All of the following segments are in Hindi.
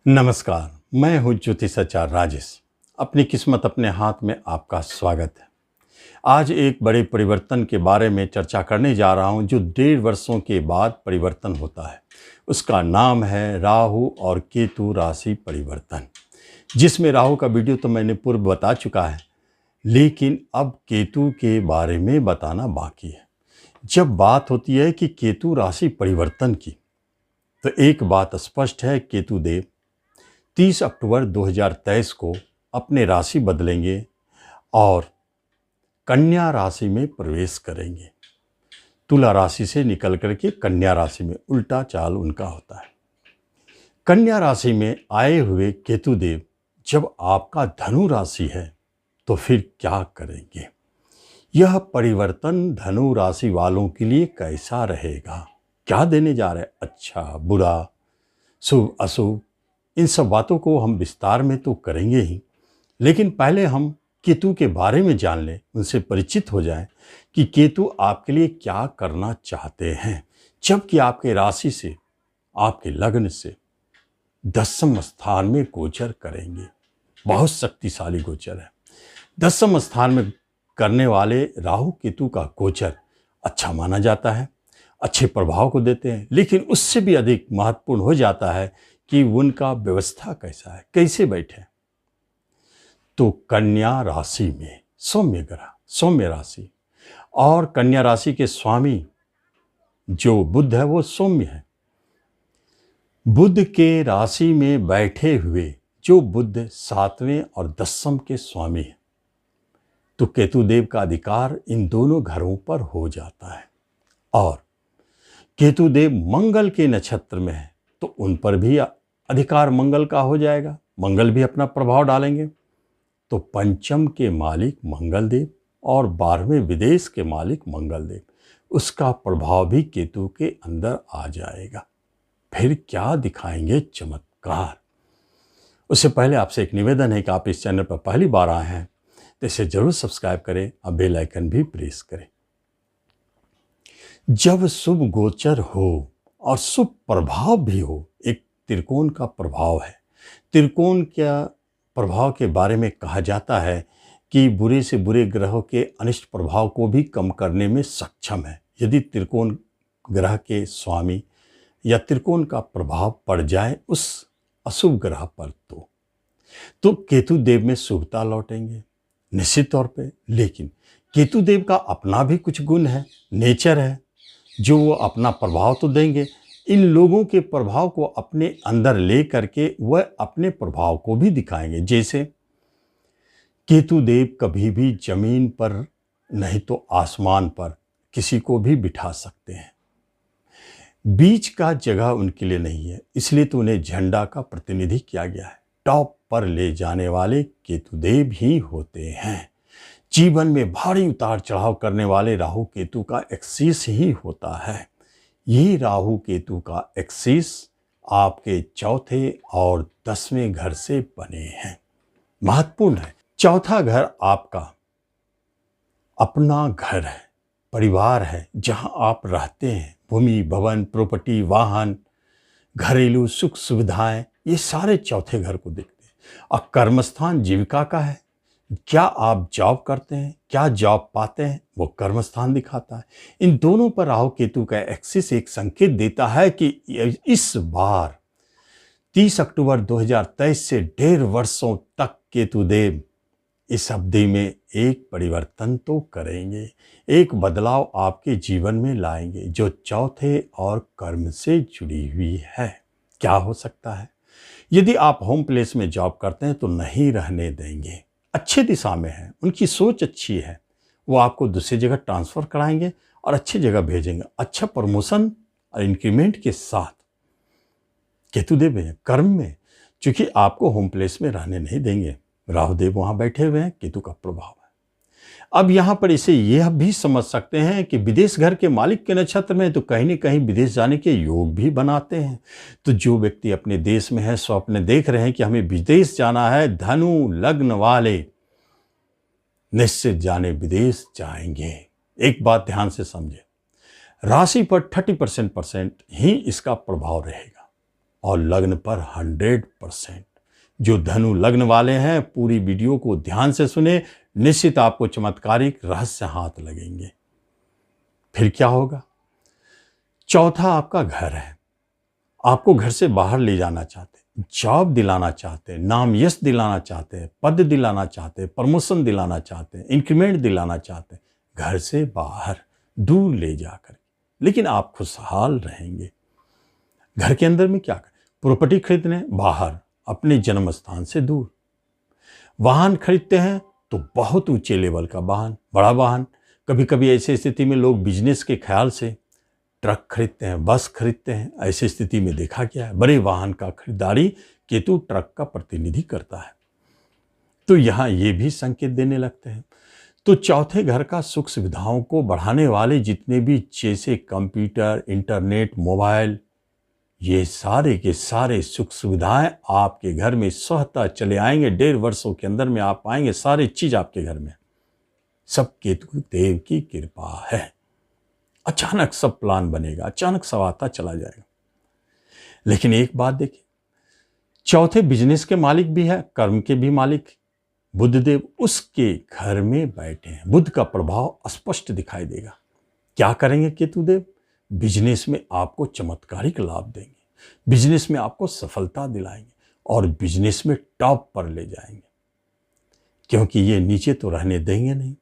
नमस्कार, मैं हूं ज्योतिषाचार्य राजेश। अपनी किस्मत अपने हाथ में आपका स्वागत है। आज एक बड़े परिवर्तन के बारे में चर्चा करने जा रहा हूं जो 1.5 वर्षों के बाद परिवर्तन होता है। उसका नाम है राहु और केतु राशि परिवर्तन, जिसमें राहु का वीडियो तो मैंने पूर्व बता चुका है, लेकिन अब केतु के बारे में बताना बाकी है। जब बात होती है कि केतु राशि परिवर्तन की, तो एक बात स्पष्ट है, केतु देव 30 अक्टूबर 2023 को अपने राशि बदलेंगे और कन्या राशि में प्रवेश करेंगे। तुला राशि से निकल करके कन्या राशि में उल्टा चाल उनका होता है। कन्या राशि में आए हुए केतु देव जब आपका धनु राशि है तो फिर क्या करेंगे? यह परिवर्तन धनु राशि वालों के लिए कैसा रहेगा? क्या देने जा रहे हैं? अच्छा, बुरा, शुभ, अशुभ, इन सब बातों को हम विस्तार में तो करेंगे ही, लेकिन पहले हम केतु के बारे में जान लें, उनसे परिचित हो जाएं कि केतु आपके लिए क्या करना चाहते हैं। जबकि आपके राशि से, आपके लग्न से 10वें स्थान में गोचर करेंगे। बहुत शक्तिशाली गोचर है। 10वें स्थान में करने वाले राहु केतु का गोचर अच्छा माना जाता है, अच्छे प्रभाव को देते हैं, लेकिन उससे भी अधिक महत्वपूर्ण हो जाता है कि उनका व्यवस्था कैसा है, कैसे बैठे। तो कन्या राशि में सौम्य ग्रह, सौम्य राशि, और कन्या राशि के स्वामी जो बुध है वो सौम्य है। बुध के राशि में बैठे हुए जो बुध 7वें और 10वें के स्वामी है, तो केतु देव का अधिकार इन दोनों घरों पर हो जाता है। और केतु देव मंगल के नक्षत्र में है तो उन पर भी अधिकार मंगल का हो जाएगा, मंगल भी अपना प्रभाव डालेंगे। तो पंचम के मालिक मंगल देव और 12वें विदेश के मालिक मंगल देव, उसका प्रभाव भी केतु के अंदर आ जाएगा। फिर क्या दिखाएंगे चमत्कार। उससे पहले आपसे एक निवेदन है कि आप इस चैनल पर पहली बार आए हैं तो इसे जरूर सब्सक्राइब करें और बेल आइकन भी प्रेस करें। जब शुभ गोचर हो और शुभ प्रभाव भी हो, एक त्रिकोण का प्रभाव है। त्रिकोण का प्रभाव के बारे में कहा जाता है कि बुरे से बुरे ग्रहों के अनिष्ट प्रभाव को भी कम करने में सक्षम है। यदि त्रिकोण ग्रह के स्वामी या त्रिकोण का प्रभाव पड़ जाए उस अशुभ ग्रह पर, तो केतु देव में शुभता लौटेंगे निश्चित तौर पे। लेकिन केतु देव का अपना भी कुछ गुण है, नेचर है, जो वो अपना प्रभाव तो देंगे। इन लोगों के प्रभाव को अपने अंदर ले करके वह अपने प्रभाव को भी दिखाएंगे। जैसे केतु देव कभी भी जमीन पर नहीं तो आसमान पर किसी को भी बिठा सकते हैं। बीच का जगह उनके लिए नहीं है, इसलिए तो उन्हें झंडा का प्रतिनिधि किया गया है। टॉप पर ले जाने वाले केतु देव ही होते हैं। जीवन में भारी उतार चढ़ाव करने वाले राहु केतु का एक्सिस ही होता है। ये राहु केतु का एक्सिस आपके चौथे और 10वें घर से बने हैं, महत्वपूर्ण है। चौथा घर आपका अपना घर है, परिवार है, जहां आप रहते हैं। भूमि, भवन, प्रॉपर्टी, वाहन, घरेलू सुख सुविधाएं, ये सारे चौथे घर को देखते हैं। और कर्मस्थान जीविका का है। क्या आप जॉब करते हैं, क्या जॉब पाते हैं, वो कर्मस्थान दिखाता है। इन दोनों पर राहु केतु का एक्सिस एक संकेत देता है कि इस बार 30 अक्टूबर 2023 से 1.5 वर्षों तक केतु देव इस अवधि में एक परिवर्तन तो करेंगे, एक बदलाव आपके जीवन में लाएंगे जो चौथे और कर्म से जुड़ी हुई है। क्या हो सकता है? यदि आप होम प्लेस में जॉब करते हैं तो नहीं रहने देंगे, अच्छे दिशा में है, उनकी सोच अच्छी है, वो आपको दूसरी जगह ट्रांसफ़र कराएंगे और अच्छी जगह भेजेंगे। अच्छा प्रमोशन और इंक्रीमेंट के साथ केतु देव हैं कर्म में, चूंकि आपको होम प्लेस में रहने नहीं देंगे। राहु देव वहाँ बैठे हुए हैं, केतु का प्रभाव है। अब यहाँ पर इसे यह भी समझ सकते हैं कि विदेश घर के मालिक के नक्षत्र में तो कहीं न कहीं विदेश जाने के योग भी बनाते हैं। तो जो व्यक्ति अपने देश में है, स्वप्न देख रहे हैं कि हमें विदेश जाना है, धनु लग्न वाले निश्चित जाने विदेश जाएंगे। एक बात ध्यान से समझे, राशि पर 30% ही इसका प्रभाव रहेगा। और लग्न पर 100%। जो धनु लग्न वाले हैं पूरी वीडियो को ध्यान से सुने, निश्चित आपको चमत्कारिक रहस्य हाथ लगेंगे। फिर क्या होगा? चौथा आपका घर है। आपको घर से बाहर ले जाना चाहते हैं, जॉब दिलाना चाहते हैं, नाम यश दिलाना चाहते हैं, पद दिलाना चाहते हैं, प्रमोशन दिलाना चाहते हैं, इंक्रीमेंट दिलाना चाहते हैं, घर से बाहर दूर ले जाकर, लेकिन आप खुशहाल रहेंगे। घर के अंदर में क्या करें? प्रॉपर्टी खरीदने बाहर, अपने जन्म स्थान से दूर। वाहन खरीदते हैं तो बहुत ऊंचे लेवल का वाहन, बड़ा वाहन। कभी कभी ऐसी स्थिति में लोग बिजनेस के ख्याल से ट्रक खरीदते हैं, बस खरीदते हैं। ऐसी स्थिति में देखा गया है बड़े वाहन का खरीदारी केतु ट्रक का प्रतिनिधि करता है। तो यहाँ ये भी संकेत देने लगते हैं। तो चौथे घर का सुख सुविधाओं को बढ़ाने वाले जितने भी, जैसे कंप्यूटर, इंटरनेट, मोबाइल, ये सारे के सारे सुख सुविधाएं आपके घर में स्वतः चले आएंगे। 1.5 वर्षों के अंदर में आप पाएंगे सारी चीज आपके घर में। सब केतु देव की कृपा है। अचानक सब प्लान बनेगा, अचानक सब आता चला जाएगा। लेकिन एक बात देखिए, चौथे बिजनेस के मालिक भी है, कर्म के भी मालिक बुध देव उसके घर में बैठे हैं। बुध का प्रभाव स्पष्ट दिखाई देगा। क्या करेंगे केतु देव? बिजनेस में आपको चमत्कारिक लाभ देंगे, बिजनेस में आपको सफलता दिलाएंगे और बिजनेस में टॉप पर ले जाएंगे। क्योंकि ये नीचे तो रहने देंगे नहीं।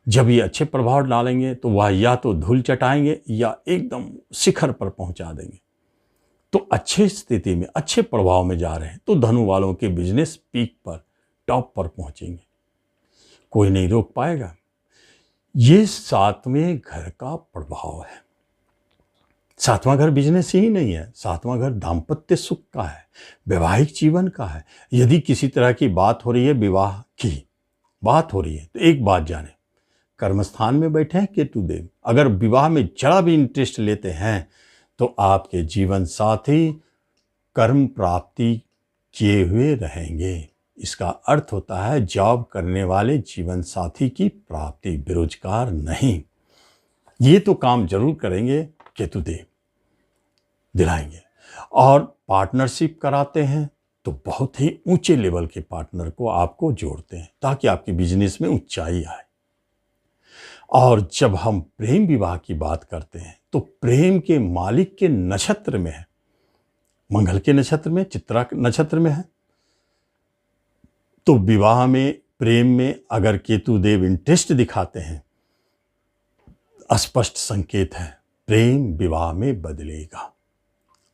जब ये अच्छे प्रभाव डालेंगे तो वह या तो धूल चटाएंगे या एकदम शिखर पर पहुंचा देंगे। तो अच्छे स्थिति में, अच्छे प्रभाव में जा रहे हैं तो धनु वालों के बिजनेस पीक पर, टॉप पर पहुंचेंगे, कोई नहीं रोक पाएगा। ये 7वें घर का प्रभाव है। 7वां घर बिजनेस ही नहीं है, 7वां घर दाम्पत्य सुख का है, वैवाहिक जीवन का है। यदि किसी तरह की बात हो रही है, विवाह की बात हो रही है, तो एक बात जाने, कर्मस्थान में बैठे हैं केतु देव। अगर विवाह में जरा भी इंटरेस्ट लेते हैं तो आपके जीवन साथी कर्म प्राप्ति किए हुए रहेंगे। इसका अर्थ होता है जॉब करने वाले जीवन साथी की प्राप्ति, बेरोजगार नहीं। ये तो काम जरूर करेंगे, केतु देव दिलाएंगे। और पार्टनरशिप कराते हैं तो बहुत ही ऊंचे लेवल के पार्टनर को आपको जोड़ते हैं ताकि आपके बिजनेस में ऊंचाई आए। और जब हम प्रेम विवाह की बात करते हैं तो प्रेम के मालिक के नक्षत्र में है, मंगल के नक्षत्र में, चित्रा नक्षत्र में है। तो विवाह में, प्रेम में अगर केतु देव इंटरेस्ट दिखाते हैं, स्पष्ट संकेत है प्रेम विवाह में बदलेगा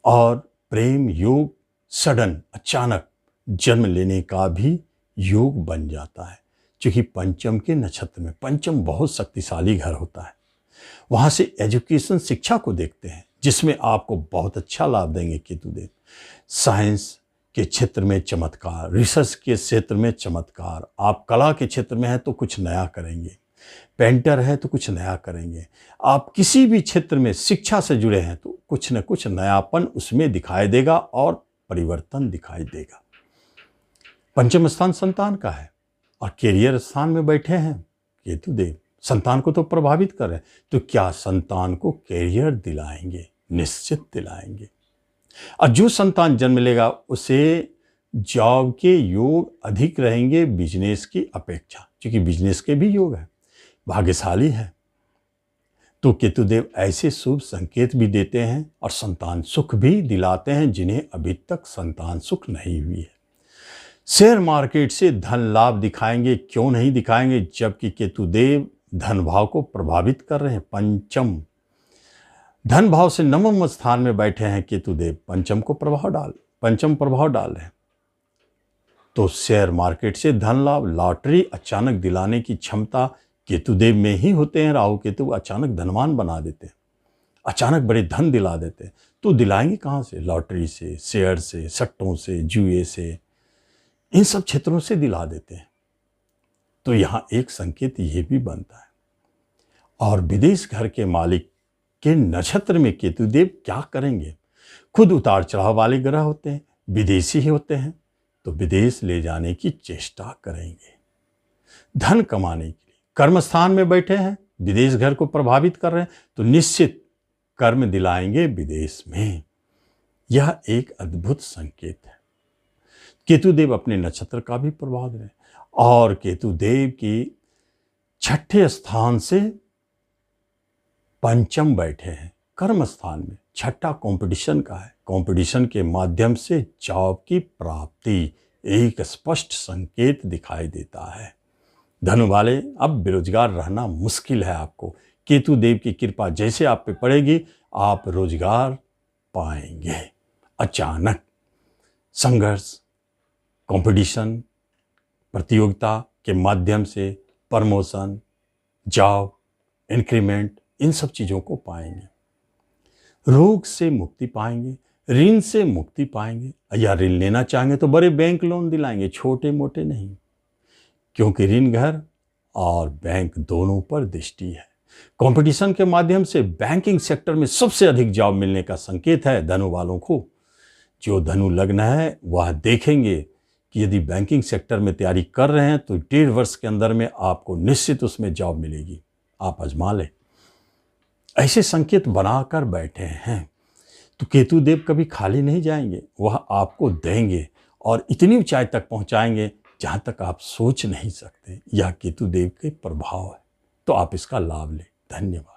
और प्रेम योग सडन, अचानक जन्म लेने का भी योग बन जाता है। क्योंकि पंचम के नक्षत्र में, पंचम बहुत शक्तिशाली घर होता है, वहां से एजुकेशन, शिक्षा को देखते हैं जिसमें आपको बहुत अच्छा लाभ देंगे केतु देव। साइंस के क्षेत्र में चमत्कार, रिसर्च के क्षेत्र में चमत्कार, आप कला के क्षेत्र में हैं तो कुछ नया करेंगे, पेंटर है तो कुछ नया करेंगे, आप किसी भी क्षेत्र में शिक्षा से जुड़े हैं तो कुछ न कुछ नयापन उसमें दिखाई देगा और परिवर्तन दिखाई देगा। पंचम स्थान संतान का है और कैरियर स्थान में बैठे हैं केतु देव, संतान को तो प्रभावित कर रहे हैं। तो क्या संतान को कैरियर दिलाएंगे? निश्चित दिलाएंगे। और जो संतान जन्म लेगा उसे जॉब के योग अधिक रहेंगे बिजनेस की अपेक्षा, क्योंकि बिजनेस के भी योग है, भाग्यशाली है। तो केतुदेव ऐसे शुभ संकेत भी देते हैं और संतान सुख भी दिलाते हैं जिन्हें अभी तक संतान सुख नहीं हुई है। शेयर मार्केट से धन लाभ दिखाएंगे, क्यों नहीं दिखाएंगे, जबकि केतुदेव धन भाव को प्रभावित कर रहे हैं। पंचम धन भाव से 9वें स्थान में बैठे हैं केतुदेव, पंचम प्रभाव डाल रहे हैं। तो शेयर मार्केट से धन लाभ, लॉटरी अचानक दिलाने की क्षमता केतुदेव में ही होते हैं। राहु केतु अचानक धनवान बना देते हैं, अचानक बड़े धन दिला देते हैं। तो दिलाएंगे कहाँ से? लॉटरी से, शेयर से, सट्टों से, जुए से, इन सब क्षेत्रों से दिला देते हैं। तो यहाँ एक संकेत ये भी बनता है। और विदेश घर के मालिक के नक्षत्र में केतुदेव क्या करेंगे? खुद उतार चढ़ाव वाले ग्रह होते हैं, विदेशी ही होते हैं, तो विदेश ले जाने की चेष्टा करेंगे धन कमाने के लिए। कर्म स्थान में बैठे हैं, विदेश घर को प्रभावित कर रहे हैं, तो निश्चित कर्म दिलाएंगे विदेश में। यह एक अद्भुत संकेत है। केतुदेव अपने नक्षत्र का भी प्रभाव दे रहे हैं और केतुदेव की छठे स्थान से पंचम बैठे हैं कर्म स्थान में। छठा कंपटीशन का है। कंपटीशन के माध्यम से जॉब की प्राप्ति एक स्पष्ट संकेत दिखाई देता है। धनु वाले, अब बेरोजगार रहना मुश्किल है आपको। केतु देव की कृपा जैसे आप पे पड़ेगी, आप रोजगार पाएंगे। अचानक संघर्ष, कंपटीशन, प्रतियोगिता के माध्यम से प्रमोशन, जॉब, इंक्रीमेंट, इन सब चीज़ों को पाएंगे। रोग से मुक्ति पाएंगे, ऋण से मुक्ति पाएंगे, या ऋण लेना चाहेंगे तो बड़े बैंक लोन दिलाएंगे, छोटे मोटे नहीं, क्योंकि ऋण घर और बैंक दोनों पर दृष्टि है। कंपटीशन के माध्यम से बैंकिंग सेक्टर में सबसे अधिक जॉब मिलने का संकेत है धनु वालों को। जो धनु लग्न है वह देखेंगे कि यदि बैंकिंग सेक्टर में तैयारी कर रहे हैं तो 1.5 वर्ष के अंदर में आपको निश्चित उसमें जॉब मिलेगी। आप आजमा लें। ऐसे संकेत बनाकर बैठे हैं तो केतुदेव कभी खाली नहीं जाएंगे, वह आपको देंगे और इतनी ऊंचाई तक पहुंचाएंगे जहां तक आप सोच नहीं सकते। यह केतुदेव के प्रभाव है, तो आप इसका लाभ लें। धन्यवाद।